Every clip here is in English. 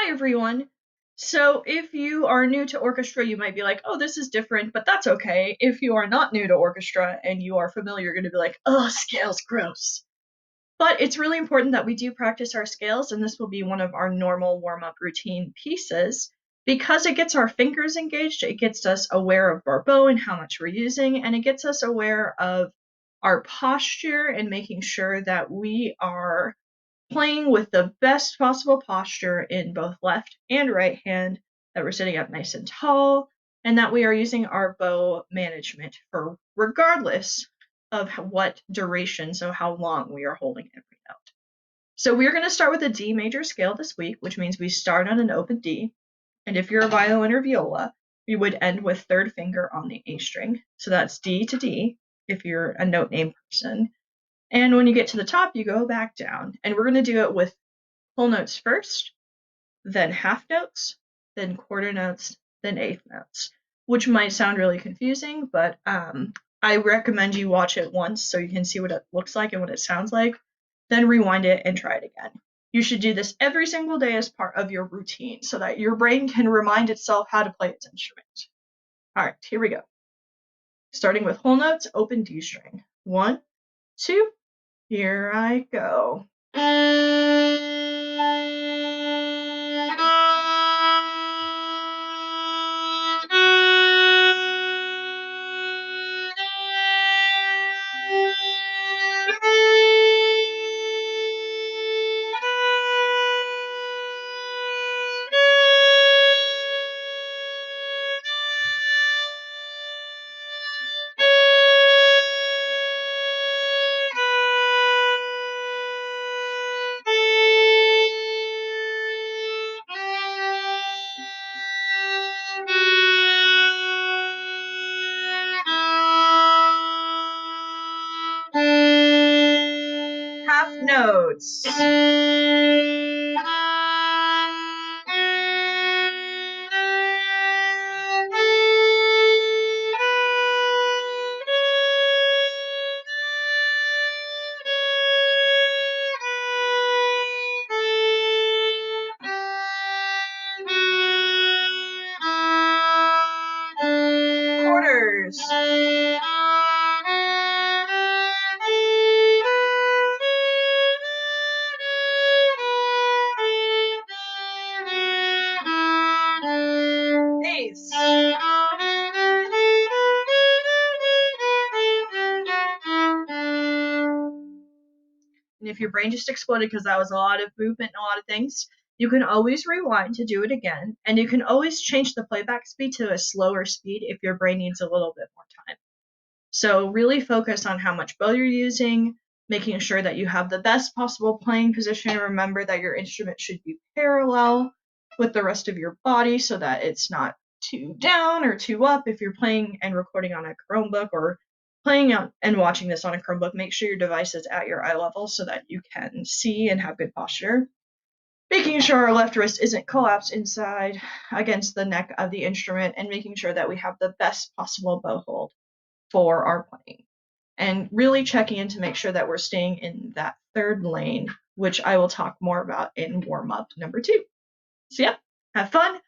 Hi everyone. So if you are new to orchestra, you might be like, oh, this is different, but that's okay. If you are not new to orchestra and you are familiar, you're going to be like, oh, scales, gross. But it's really important that we do practice our scales, and this will be one of our normal warm-up routine pieces because it gets our fingers engaged, it gets us aware of our bow and how much we're using, and it gets us aware of our posture and making sure that we are playing with the best possible posture in both left and right hand, that we're sitting up nice and tall, and that we are using our bow management for regardless of what duration, so how long we are holding every note. So we're going to start with a D major scale this week, which means we start on an open D, and if you're a violin or viola, we would end with third finger on the A string. So that's D to D if you're a note name person. And when you get to the top, you go back down. And we're going to do it with whole notes first, then half notes, then quarter notes, then eighth notes, which might sound really confusing, but I recommend you watch it once so you can see what it looks like and what it sounds like, then rewind it and try it again. You should do this every single day as part of your routine so that your brain can remind itself how to play its instrument. All right, here we go. Starting with whole notes, open D string. 1, 2, here I go. Half notes. Quarters. Eighths. And if your brain just exploded because that was a lot of movement and a lot of things, you can always rewind to do it again, and you can always change the playback speed to a slower speed if your brain needs a little bit more time. So really focus on how much bow you're using, making sure that you have the best possible playing position. Remember that your instrument should be parallel with the rest of your body so that it's not too down or too up. If you're playing and recording on a Chromebook or playing out and watching this on a Chromebook, make sure your device is at your eye level so that you can see and have good posture. Making sure our left wrist isn't collapsed inside against the neck of the instrument, and making sure that we have the best possible bow hold for our playing. And really checking in to make sure that we're staying in that third lane, which I will talk more about in warm-up number 2. So yeah, have fun.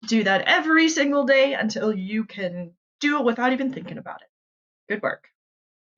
Do that every single day until you can do it without even thinking about it. Good work.